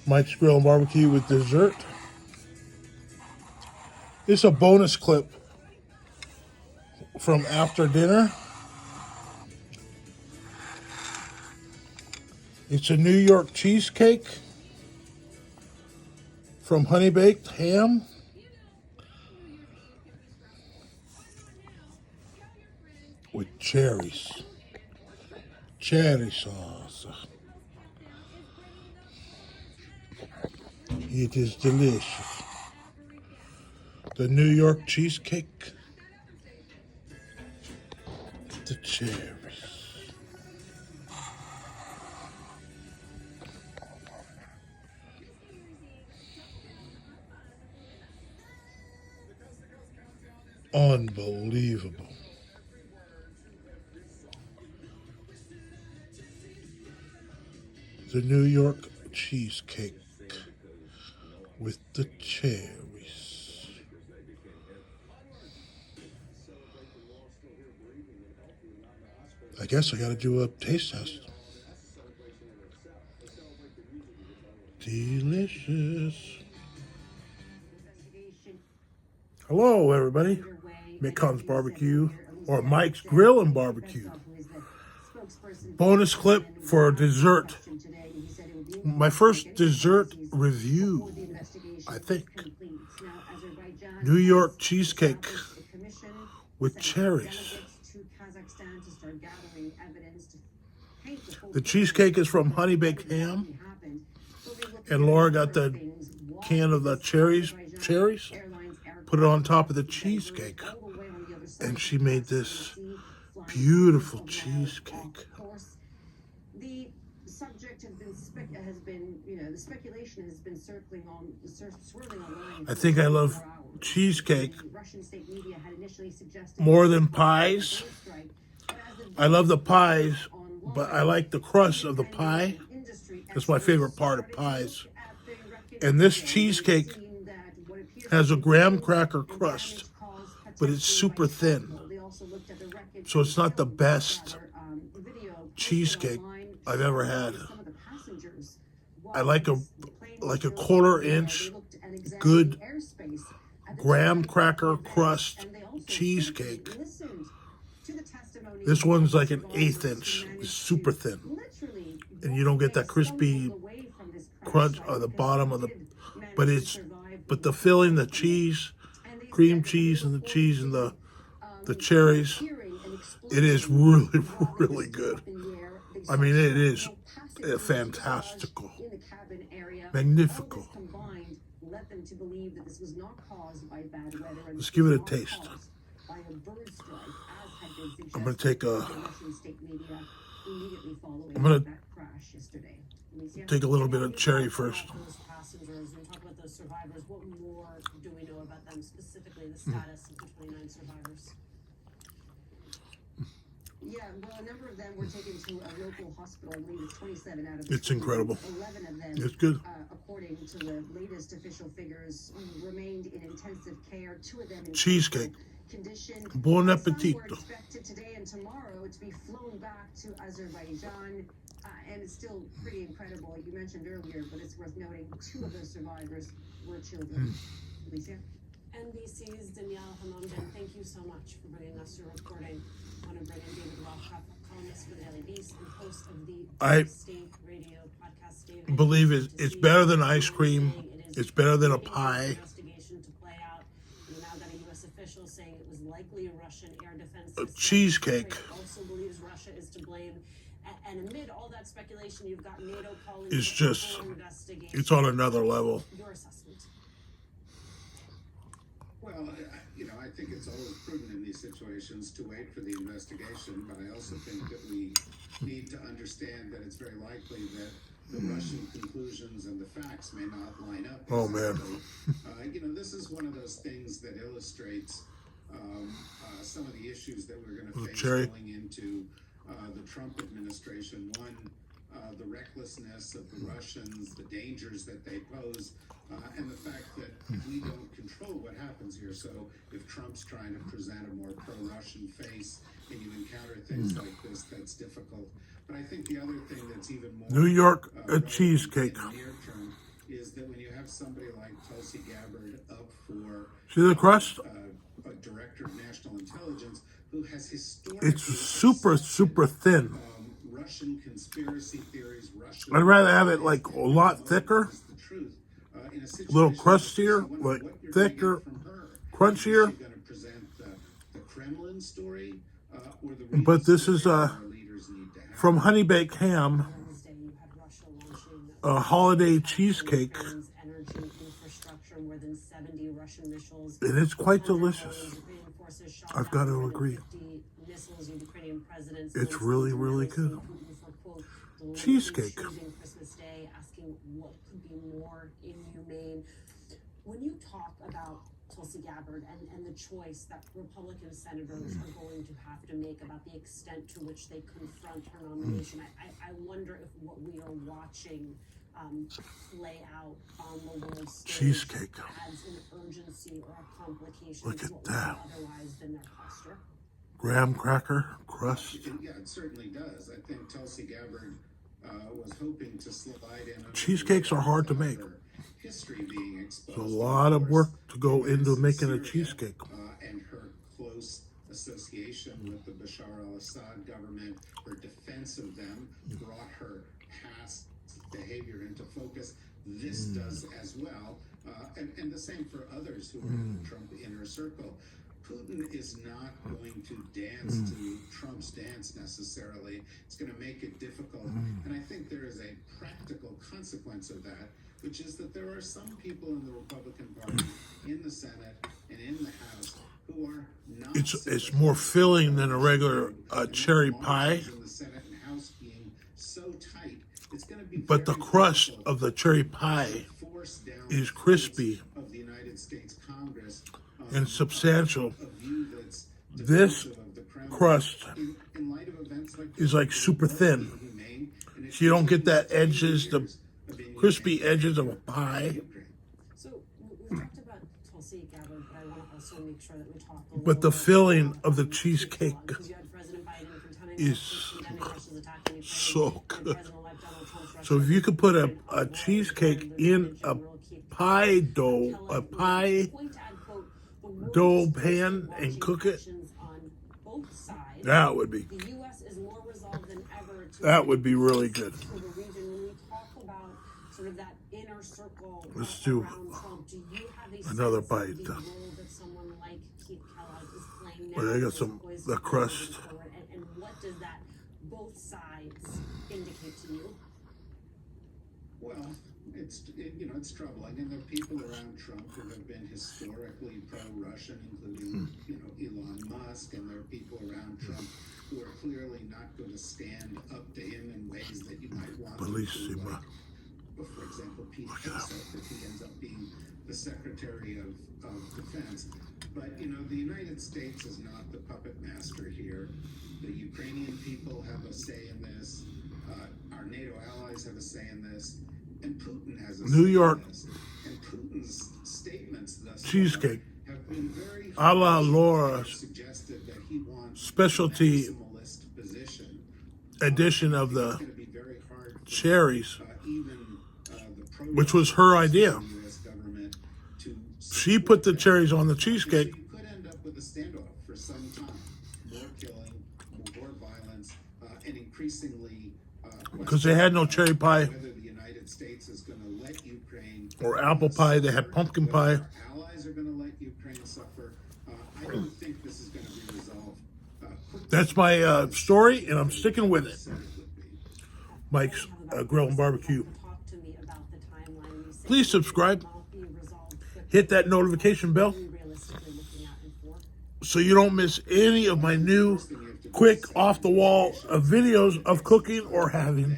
Mike's Grill and Barbecue with dessert. It's a bonus clip from after dinner. It's a New York cheesecake from Honeybaked ham. With cherries. Cherry sauce. It is delicious. The New York cheesecake. The cherries. Unbelievable. The New York cheesecake with the cherries. I guess I gotta do a taste test. Delicious. Hello, everybody. Mick's Barbecue, or Mike's Grill and Barbecue. Bonus clip for dessert. My first dessert review, I think. New York cheesecake with cherries. The cheesecake is from Honeybaked ham. And Laura got the can of the cherries, put it on top of the cheesecake. And she made this beautiful cheesecake. The subject has been, the speculation has been swirling online. I think I love cheesecake more than pies. I love the pies, but I like the crust of the pie. That's my favorite part of pies. And this cheesecake has a graham cracker crust, but it's super thin. So it's not the best cheesecake I've ever had. I like a 1/4 inch good graham cracker crust cheesecake. This one's like an 1/8 inch. It's super thin. And you don't get that crispy crunch on the bottom of the, but the filling, the cheese, cream cheese and the cheese and the cherries, it is really, really good. I mean, it is fantastical, magnifical. Let's give it a taste. I'm going to take a little bit of cherry first. What more do we know about them, specifically the status of the 29 survivors? Yeah, well, a number of them were taken to a local hospital. I believe it's 27 out of the It's incredible. 11 of them, it's good. According to the latest official figures, remained in intensive care. 2 of them in Cheesecake. Condition. Bon appetit. Some were expected today and tomorrow to be flown back to Azerbaijan. And it's still pretty incredible. You mentioned earlier, but it's worth noting 2 of those survivors were children. Alicia? NBC's Danielle Hamamdan, thank you so much for bringing us your reporting. I want to bring in David Rothschild, columnist for the Daily Beast and host of the State Radio podcast. David, believe it's better than ice cream. It's better than a pie. Investigation to play out. We now got a U.S. official saying it was likely a Russian air defense system. Cheesecake also believes Russia is to blame. And amid all that speculation, you've got NATO calling it's just, it's on another level. Your assessment? Well, I think it's always prudent in these situations to wait for the investigation, but I also think that we need to understand that it's very likely that the Russian conclusions and the facts may not line up. Oh, man. This is one of those things that illustrates some of the issues that we're going to face going into the Trump administration. One, the recklessness of the Russians, the dangers that they pose, and the fact that we don't control what happens here. So if Trump's trying to present a more pro-Russian face and you encounter things like this, that's difficult. But I think the other thing that's even more New York cheesecake. in the near term is that when you have somebody like Tulsi Gabbard up for See the crust? a director of national intelligence who has historically It's super, accepted, super thin. Russian conspiracy theories, Russian. I'd rather have it like a lot thicker, Is the truth. In a a little situation crustier, like this, you wonder like what you're gonna get thicker, from her. crunchier. Is she going to present the Kremlin story, or the real But this is story that our leaders need to have? from Honeybaked Ham, Wednesday, you had Russia launching a holiday cheesecake, Ukraine's energy infrastructure, more than 70 Russian missiles. and it's quite delicious. Ukrainian forces shot I've down got to more than agree. 50 missiles. Ukrainian President It's Zelensky really, really denouncing good. Putin for, quote, deliberately Cheesecake. choosing Christmas Day, asking what could be more inhumane. When you talk about Tulsi Gabbard and the choice that Republican senators are going to have to make about the extent to which they confront her nomination, I wonder if what we are watching play out on the world stage Cheesecake. adds an urgency or a complication Look to at what that. would otherwise been their posture. Graham cracker, crust. Yeah, it certainly does. I think Tulsi Gabbard was hoping to slide in. under Cheesecakes the are hard to radar make. of her History being exposed. There's a lot of work to go Against into making a Syria, cheesecake. And her close association with the Bashar al-Assad government, her defense of them, brought her past behavior into focus. This does as well, and the same for others who are in the Trump inner circle. Putin is not going to dance to Trump's dance necessarily. It's going to make it difficult. And I think there is a practical consequence of that, which is that there are some people in the Republican Party, in the Senate and in the House, who are not. It's more filling than a regular cherry pie, In the Senate and House being so tight, it's going to be but the very crust difficult of the cherry pie to force down is the crispy throats of the United States Congress, and substantial. a view that's This defensive of the Kremlin. crust In light of events like is like super thin. inhumane, and it's So you don't get that 10 edges, the years of inhumane crispy edges of a pie. Ukraine. So we talked about Tulsi Gabbard, but I want to also make sure that we talk a little But the bit filling about of the Hezbollah, cheesecake because you had President Biden condemning is condemning Russia's attack in Ukraine, so and good. President-elect Donald Trump's So if Russia you could put a Ukraine cheesecake war, in a General Keith pie dough, Kellogg a made pie the point to add, quote, "The world dough is pan watching and cook it, actions on both sides. that would be The U.S. is more resolved than ever to that would be really good. for the region. When we talk about sort of that inner circle Let's do around Trump, do you have a another sense bite. of the role that someone like Keith Kellogg is playing now? But I got as some poised the to crust. move forward? And what does that both sides indicate to you? Well, it's troubling, and there are people around Trump who have been historically pro-Russian, including Elon Musk, and there are people around Trump who are clearly not going to stand up to him in ways that you might want them to. Bellissima. Like, for example, Pete Hegseth, if he ends up being the Secretary of Defense. But the United States is not the puppet master here. The Ukrainian people have a say in this. Our NATO allies have a say in this. And Putin has a New say York in this. And Putin's statements thus cheesecake, far have been very a la harsh. Laura's Suggested that he wants specialty a maximalist position. edition of It's the going to be very hard for, cherries, even the which was her idea. US government to She put the cherries on the cheesecake. So you could end up with a standoff for some time. More killing, more violence, and increasingly Because they had no cherry pie whether the United States is going to let Ukraine or apple pie. They had pumpkin pie. whether our allies are going to let Ukraine suffer. I don't think this is going to be resolved quickly. That's my story, and I'm sticking with it. Said it would be. Mike's Grill and Barbecue. Talk to me about the timeline. You say Please it subscribe. will not be resolved quickly. Hit that notification bell What are we realistically looking at in four? so you don't miss any of my new, quick, off-the-wall videos of cooking or having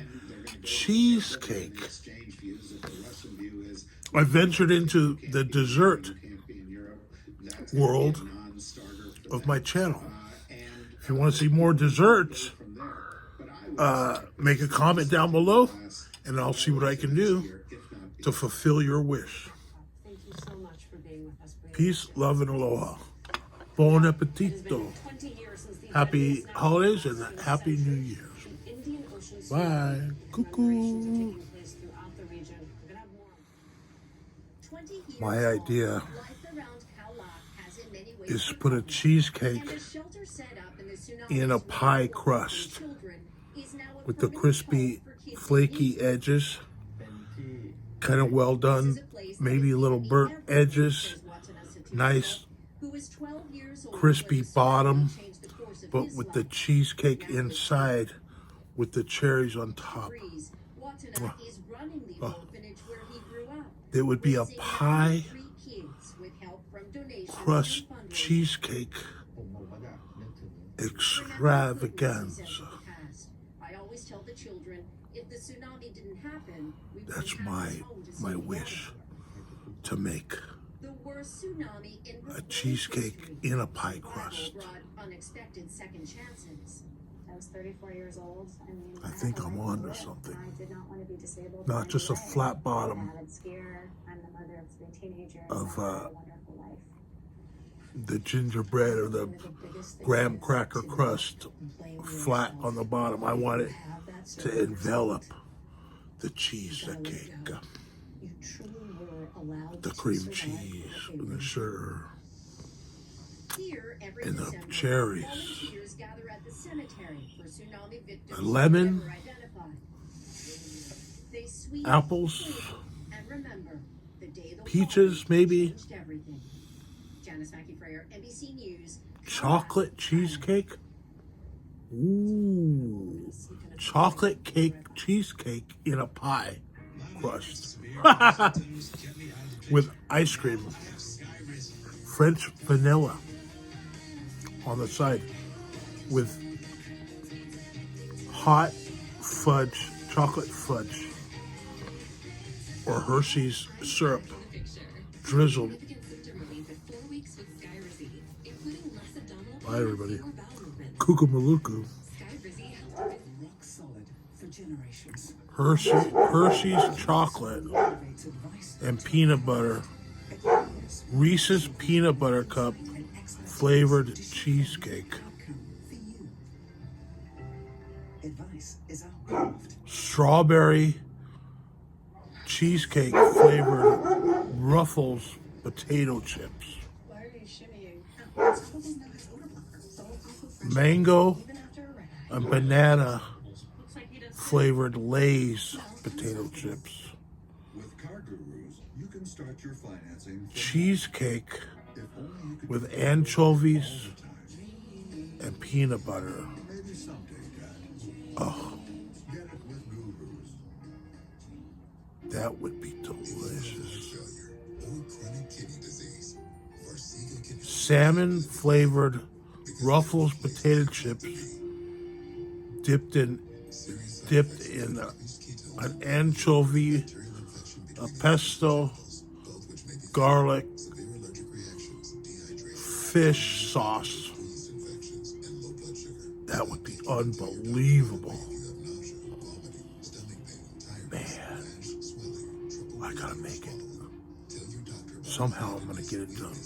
cheesecake. Exchange views if the Russian view is I ventured into the dessert can't be in Europe. That's world a non-starter for of them. my channel. And If you want to see more desserts, from there. But I would make a comment down below, and I'll see what I can do here, if not to fulfill your wish. Thank you so much for being with us. Brady. Peace, love, and aloha. Bon It has been appetito. 20 years since the Happy event was holidays announced and last happy century. New Year's. The Indian Ocean Bye. Commemorations are Cuckoo. taking place throughout the region. We're going to have more. My idea is to put a cheesecake in a pie crust with the crispy, flaky edges, kind of well done, maybe a little burnt edges, nice crispy bottom, but with the cheesecake inside with the cherries on top. There would be a pie crust cheesecake extravaganza. That's my wish to make a cheesecake in a pie crust. I was 34 years old. I think I'm on to something. I did not want to be disabled. Not just a flat bottom I'm the mother of 3 teenagers. of wonderful life. the gingerbread or the graham cracker crust flat on the bottom. I want it to envelop the cheesecake, the cream cheese, and the sugar, and the cherries, the lemon, apples, peaches, maybe, chocolate cheesecake. Ooh, chocolate cake cheesecake in a pie crust with ice cream, French vanilla on the side with hot fudge, chocolate fudge, or Hershey's syrup drizzled. Bye, everybody. Kukamaluku. Hershey's chocolate and peanut butter. Reese's peanut butter cup flavored cheesecake. Strawberry cheesecake flavored Ruffles potato chips. Mango and banana flavored Lay's potato chips. Cheesecake with anchovies and peanut butter. Oh, that would be delicious. Salmon flavored Ruffles potato chips dipped in an anchovy, a pesto, garlic, fish sauce. That would be unbelievable. Man, I gotta make it. Somehow I'm gonna get it done.